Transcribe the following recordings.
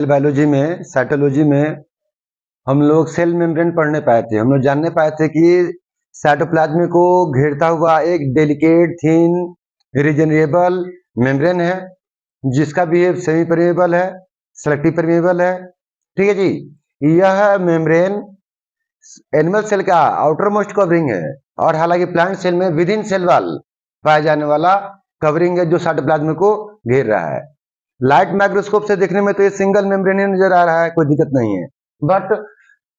Biology में, cytology में हम लोग सेल मेम्ब्रेन पढ़ने पाए थे। हम लोग जानने पाए थे कि साइटोप्लाज्म को घेरता हुआ एक डेलिकेट थिन रीजनरेबल मेम्ब्रेन है, जिसका बिहेव सेमी परमेबल है, सेलेक्टिव परमेबल है। ठीक है जी। यह मेम्ब्रेन एनिमल सेल का आउटर मोस्ट कवरिंग है, और हालांकि प्लांट सेल में विद इन सेल वॉल पाया जाने वाला कवरिंग है जो साइटोप्लाज्म को घेर रहा है। लाइट माइक्रोस्कोप से देखने में तो ये सिंगल मेम्ब्रेन नजर आ रहा है, कोई दिक्कत नहीं है, बट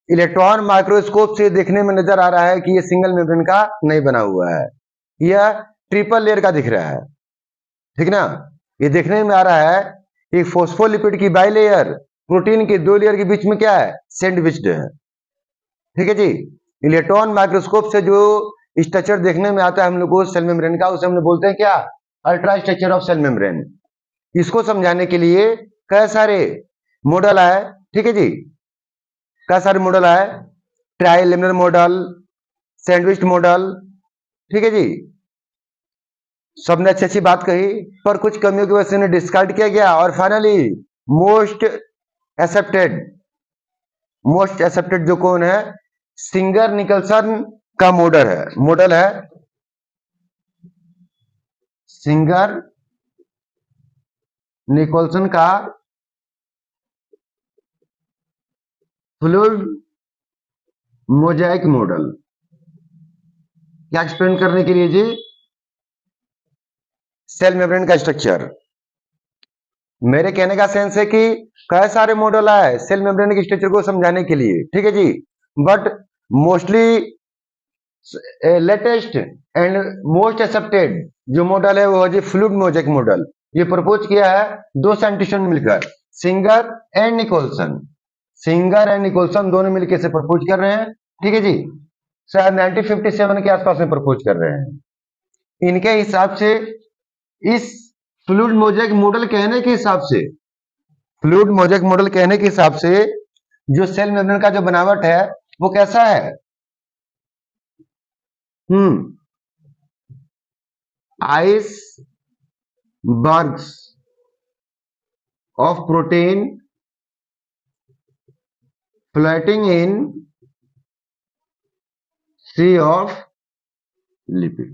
इलेक्ट्रॉन माइक्रोस्कोप से देखने में नजर आ रहा है कि ये सिंगल मेम्ब्रेन का नहीं बना हुआ है, यह ट्रिपल लेयर का दिख रहा है। ठीक ना। ये देखने में आ रहा है एक फोस्फोलिपिड की बाइलेयर प्रोटीन के दो लेयर के बीच में क्या है, सैंडविच्ड है। ठीक है जी। इलेक्ट्रॉन माइक्रोस्कोप से जो स्ट्रक्चर देखने में आता है हम लोग को सेल मेम्ब्रेन का, उसे हम लोग बोलते हैं क्या, ultra structure of cell membrane. इसको समझाने के लिए कई सारे मॉडल आए। ठीक है जी। कई सारे मॉडल आए, ट्राइलेमिनर मॉडल, सैंडविच मॉडल। ठीक है जी। सबने अच्छी अच्छी बात कही, पर कुछ कमियों की वजह से उन्हें डिस्कार्ड किया गया, और फाइनली मोस्ट एक्सेप्टेड जो कौन है, सिंगर निकलसन का मॉडल है सिंगर निकोलसन का फ्लूइड मोजाइक मॉडल। क्या एक्सप्लेन करने के लिए जी, सेल मेम्ब्रेन का स्ट्रक्चर। मेरे कहने का सेंस है कि कई सारे मॉडल आए सेल मेम्ब्रेन के स्ट्रक्चर को समझाने के लिए। ठीक है जी। But mostly latest and most accepted जो मॉडल है वो है जी फ्लूइड मोजाइक मॉडल। ये प्रपोज किया है दो साइंटिस्टों ने मिलकर, सिंगर एंड निकोलसन दोनों मिलकर इसे प्रपोज कर रहे हैं। ठीक है जी। शायद 1957 के आसपास में प्रपोज कर रहे हैं। इनके हिसाब से इस फ्लूइड मोजाइक मॉडल कहने के हिसाब से जो सेल मेम्ब्रेन का जो बनावट है वो कैसा है, icebergs of protein floating in sea of lipid।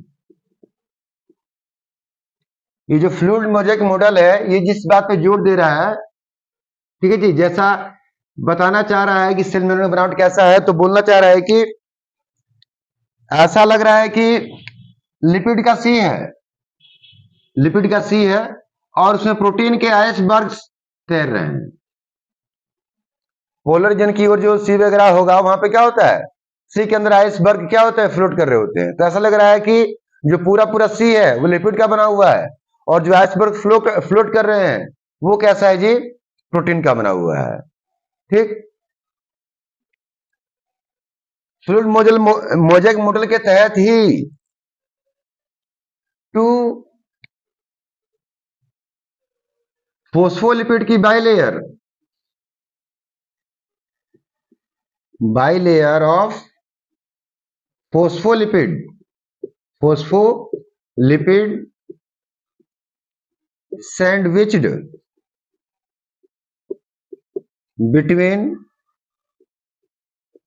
ये जो फ्लूइड मोजाइक मॉडल है ये जिस बात पे जोर दे रहा है, ठीक है जी, जैसा बताना चाह रहा है कि सेल मेम्ब्रेन बनावट कैसा है, तो बोलना चाह रहा है कि ऐसा लग रहा है कि लिपिड का सी है और उसमें प्रोटीन के आइसबर्ग्स तैर रहे हैं। पोलर रीजन की ओर जो सी वगैरह होगा वहां पे क्या होता है, सी के अंदर आइसबर्ग क्या होता है, फ्लोट कर रहे होते हैं। तो ऐसा लग रहा है कि जो पूरा सी है वो लिपिड का बना हुआ है, और जो आइसबर्ग फ्लोट कर रहे हैं वो कैसा है जी, प्रोटीन का बना हुआ है। ठीक। फ्लूइड मोजाइक मॉडल के तहत ही टू फोस्फोलिपिड की bilayer of phospholipid sandwiched between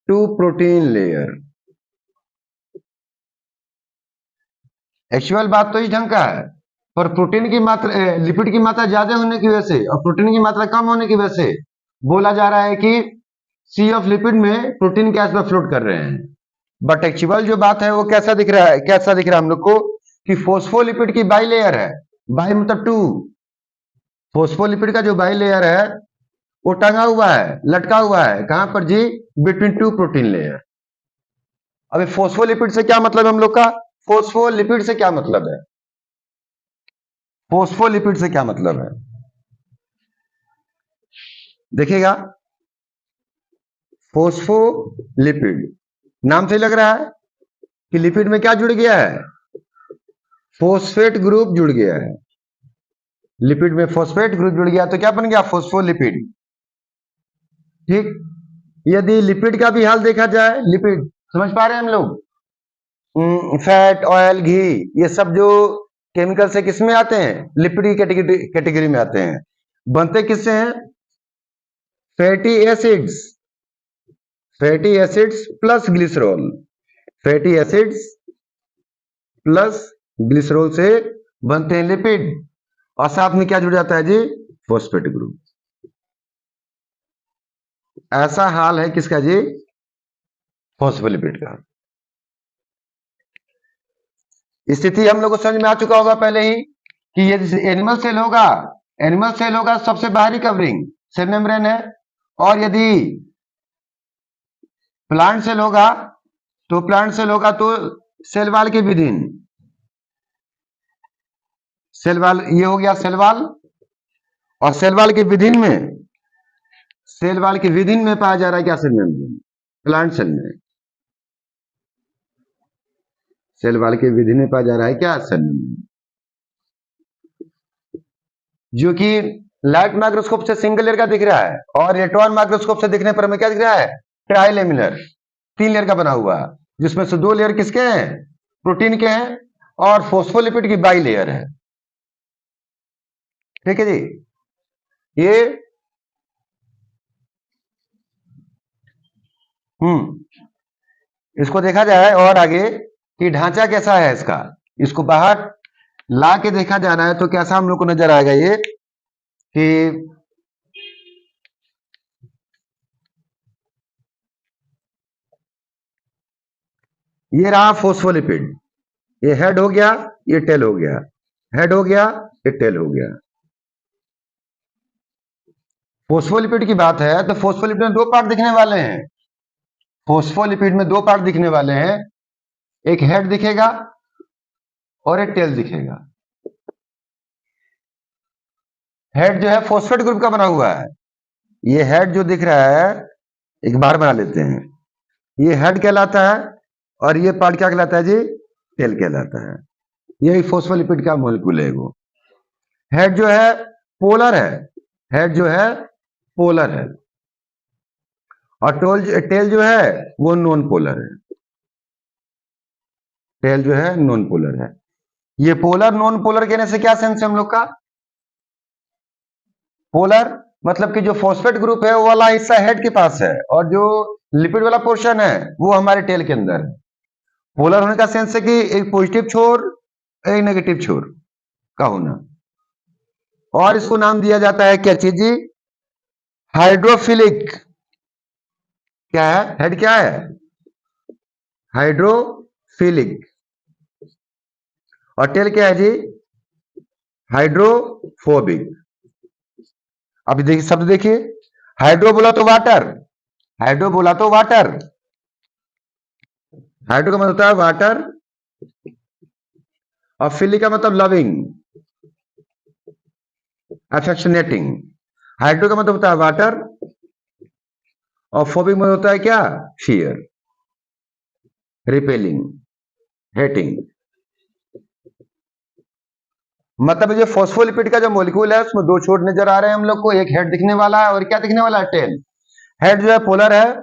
two protein layer. Actual बात तो इस ढंग का है, पर प्रोटीन की मात्रा, लिपिड की मात्रा ज्यादा होने की वजह से और प्रोटीन की मात्रा कम होने की वजह से बोला जा रहा है कि सी ऑफ लिपिड में प्रोटीन गैस में फ्लोट कर रहे हैं। बट एक्चुअल जो बात है वो कैसा दिख रहा है हम लोग को, कि फोस्फोलिपिड की बाइलेयर है, बाई मतलब टू, फोस्फोलिपिड का जो बाइलेयर है वो टंगा हुआ है, लटका हुआ है, कहां पर जी, बिटवीन टू प्रोटीन लेयर। अभी फोस्फोलिपिड से क्या मतलब है हम लोग का, फोस्फोलिपिड से क्या मतलब है, देखिएगा, फोस्फोलिपिड नाम से लग रहा है कि लिपिड में क्या जुड़ गया है, फोस्फेट ग्रुप जुड़ गया है। लिपिड में फोस्फेट ग्रुप जुड़ गया तो क्या बन गया, फोस्फोलिपिड। ठीक। यदि लिपिड का भी हाल देखा जाए, लिपिड समझ पा रहे हैं हम लोग, फैट, ऑयल, घी, ये सब जो केमिकल से किसमें आते हैं, लिपिड की कैटेगरी में आते हैं। बनते किससे हैं, fatty acids, fatty acids plus glycerol, fatty acids plus glycerol से बनते हैं लिपिड, और साथ में क्या जुड़ जाता है जी, फॉस्फेट ग्रुप। ऐसा हाल है किसका जी, फॉस्फोलिपिड का। स्थिति हम लोग को समझ में आ चुका होगा पहले ही कि ये एनिमल सेल होगा, एनिमल सेल होगा सबसे बाहरी कवरिंग सेल मेम्ब्रेन है, और यदि प्लांट सेल होगा तो सेल वाल के विदिन, सेल वाल ये हो गया सेल वाल, और सेल वाल के विदिन में, सेल वाल के विदिन में पाया जा रहा है क्या, सेल मेम्ब्रेन, प्लांट सेल में सेल वाल के विदिन में पाया जा रहा है क्या, सेल मेम्ब्रेन, जो कि लाइट माइक्रोस्कोप से सिंगल लेयर का दिख रहा है, और इलेक्ट्रॉन माइक्रोस्कोप से दिखने पर हमें क्या दिख रहा है, ट्राइलेमिनर, 3 लेयर का बना हुआ, जिसमें से 2 लेयर किसके हैं, प्रोटीन के हैं, और फॉस्फोलिपिड की बाई लेयर है। ठीक है जी, ये इसको देखा जाए और आगे कि ढांचा कैसा है इसका, इसको बाहर ला के देखा जा रहा है तो कैसा हम लोग को नजर आएगा ये कि ये रहा फॉस्फोलिपिड, ये हेड हो गया, ये टेल हो गया, हेड हो गया, ये टेल हो गया। फॉस्फोलिपिड की बात है तो फॉस्फोलिपिड में 2 पार्ट दिखने वाले हैं, फॉस्फोलिपिड में 2 पार्ट दिखने वाले हैं, एक हेड दिखेगा और एक टेल दिखेगा। हेड जो है फॉस्फेट ग्रुप का बना हुआ है, ये हेड जो दिख रहा है, एक बार बना लेते हैं, ये हेड कहलाता है, और ये पार्ट क्या कहलाता है जी, टेल कहलाता है। यही फॉस्फोलिपिड का मॉलिक्यूल है वो। हेड जो है पोलर है, हेड जो है पोलर है, और टेल जो है वो नॉन पोलर है, टेल जो है नॉन पोलर है। ये पोलर नॉन पोलर कहने से क्या सेंस है हम लोग का, पोलर मतलब कि जो फॉस्फेट ग्रुप है वो वाला हिस्सा हेड के पास है, और जो लिपिड वाला पोर्शन है वो हमारे टेल के अंदर है। पोलर होने का सेंस है कि एक पॉजिटिव छोर एक नेगेटिव छोर का होना, और इसको नाम दिया जाता है क्या चीज जी, हाइड्रोफिलिक। क्या है, हेड क्या है, हाइड्रोफिलिक, और टेल क्या है जी, हाइड्रोफोबिक। अभी देखिए शब्द देखिए, हाइड्रो बोला तो वाटर, हाइड्रो बोला तो वाटर, हाइड्रो का मतलब होता है वाटर, और फिलिक का मतलब लविंग, अफेक्शनेटिंग। हाइड्रो का मतलब होता है वाटर, और फोबिक मतलब होता है क्या, फियर, रिपेलिंग, हेटिंग। मतलब जो फॉस्फोलिपिड का जो मॉलिक्यूल है उसमें 2 छोर नजर आ रहे हैं हम लोग को, एक हेड दिखने वाला है और क्या दिखने वाला है, टेल। हेड जो है पोलर है,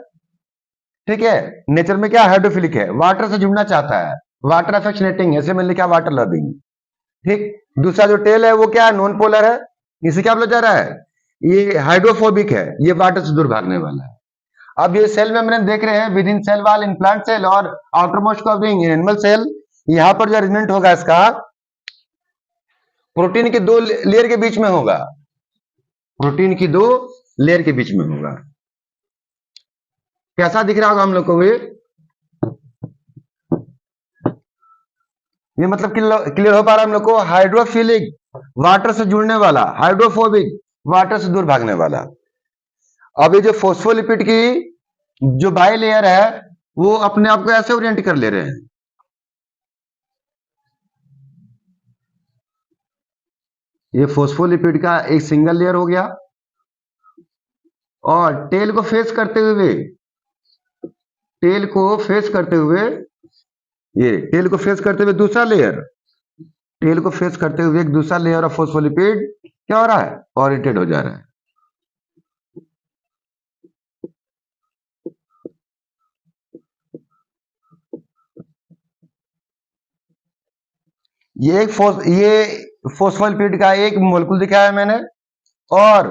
ठीक है, नेचर में क्या हाइड्रोफिलिक है, वाटर से जुड़ना चाहता है, वाटर अफेक्शनेटिंग है, इसे मैंने लिखा वाटर लविंग। ठीक, दूसरा जो टेल है वो क्या है, नॉन पोलर है, इसे क्या बोला जा रहा है, ये हाइड्रोफोबिक है, ये वाटर से दूर भागने वाला है। अब ये सेल मेम्ब्रेन देख रहे हैं, within cell wall in plant cell और outermost covering in animal cell. यहां पर जो अरेंजमेंट होगा इसका प्रोटीन के 2 लेयर के बीच में होगा, प्रोटीन की 2 लेयर के बीच में होगा। कैसा दिख रहा होगा हम लोग को ये मतलब क्लियर हो पा रहा है हम लोग को, हाइड्रोफिलिक वाटर से जुड़ने वाला, हाइड्रोफोबिक वाटर से दूर भागने वाला। अब ये जो फॉस्फोलिपिड की जो बाई लेयर है वो अपने आप को ऐसे ओरिएंट कर ले रहे हैं, ये फॉस्फोलिपिड का एक सिंगल लेयर हो गया, और टेल को फेस करते हुए, टेल को फेस करते हुए, ये टेल को फेस करते हुए दूसरा लेयर, टेल को फेस करते हुए एक दूसरा लेयर ऑफ फॉस्फोलिपिड क्या हो रहा है, ओरिएंटेड हो जा रहा है। ये फॉस्फोलिपिड का एक मॉलिक्यूल दिखाया है मैंने, और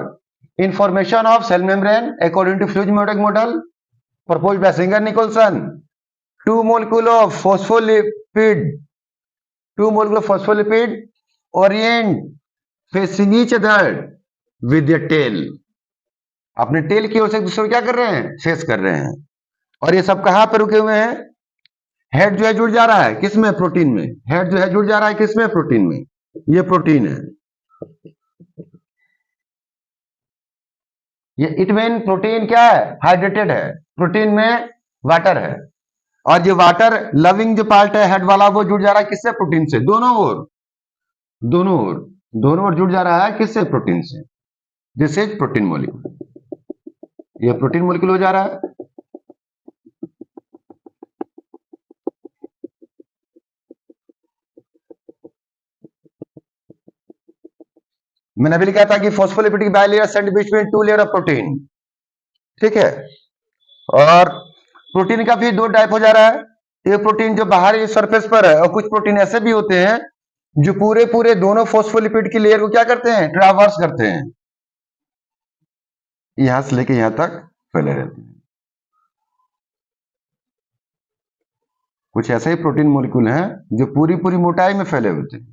Information of cell membrane according to Fluge-Moldach model proposed by Singer-Nicholson. Two molecule of phospholipid orient facing each other with their tail. अपने टेल की ओर से एक दूसरे को क्या कर रहे हैं, फेस कर रहे हैं. और ये सब कहां पर रुके हुए हैं? हेड जो है जुड़ जा रहा है किसमें? प्रोटीन में. हेड जो है जुड़ जा रहा है किसमें? प्रोटीन में. ये प्रोटीन है. ये इट मीन प्रोटीन क्या है? हाइड्रेटेड है. प्रोटीन में वाटर है. और जो वाटर लविंग जो पार्ट है हेड वाला वो जुड़ जा रहा है किससे? प्रोटीन से. दोनों ओर जुड़ जा रहा है किससे? प्रोटीन से. This is protein molecule. ये प्रोटीन मॉलिक्यूल हो जा रहा है. मैंने अभी लिखा था कि phospholipid bilayer send between two layer of protein. ठीक है. और प्रोटीन का भी दो टाइप हो जा रहा है. एक प्रोटीन जो बाहरी सरफेस पर है और कुछ प्रोटीन ऐसे भी होते हैं जो पूरे दोनों फॉस्फोलिपिड की लेयर को क्या करते हैं? ट्रावर्स करते हैं. यहां से लेके यहां तक फैले रहते हैं. कुछ ऐसे ही प्रोटीन मॉलिक्यूल हैं जो पूरी मोटाई में फैले होते हैं.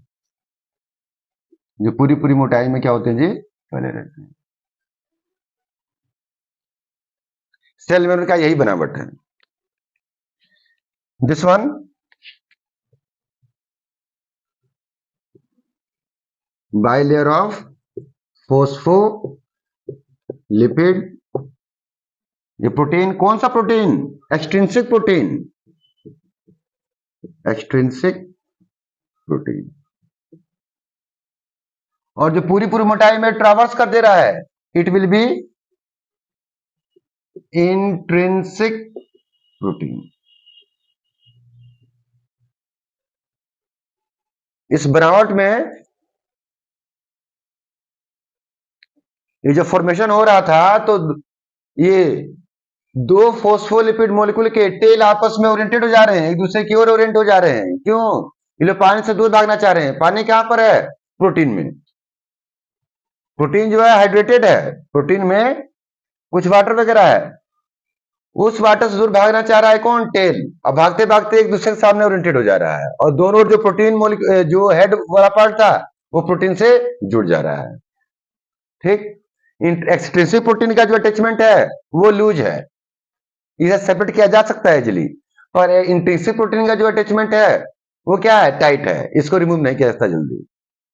जो पूरी मोटाई में क्या होते हैं जी? फैले रहते हैं. सेल मेम्ब्रेन का यही बनावट है. This one bilayer of phospholipid. ये प्रोटीन कौन सा प्रोटीन? Extrinsic protein. और जो पूरी मोटाई में ट्रावर्स कर दे रहा है it will be intrinsic protein. इस बनावट में ये जो फॉर्मेशन हो रहा था तो ये दो फॉस्फोलिपिड मॉलिक्यूल के टेल आपस में ओरिएंटेड हो जा रहे हैं, एक दूसरे की ओर ओरिएंट हो जा रहे हैं. क्यों? ये लोग पानी से दूर भागना चाह रहे हैं. पानी कहां पर है? प्रोटीन में. प्रोटीन जो है हाइड्रेटेड है. प्रोटीन में कुछ वाटर वगैरह है. उस वाटर से दूर भागना चाह रहा है कौन? टेल. अब भागते भागते एक दूसरे के सामने ओरिएंटेड हो जा रहा है और दोनों जो प्रोटीन जो हेड वाला पार्ट था वो प्रोटीन से जुड़ जा रहा है. ठीक. एक्सट्रिंसिक प्रोटीन का जो अटैचमेंट है वो लूज है, इसे सेपरेट किया जा सकता है इजीली. और इंट्रिंसिक प्रोटीन का जो अटैचमेंट है वो क्या है? टाइट है. इसको रिमूव नहीं किया जाता जल्दी.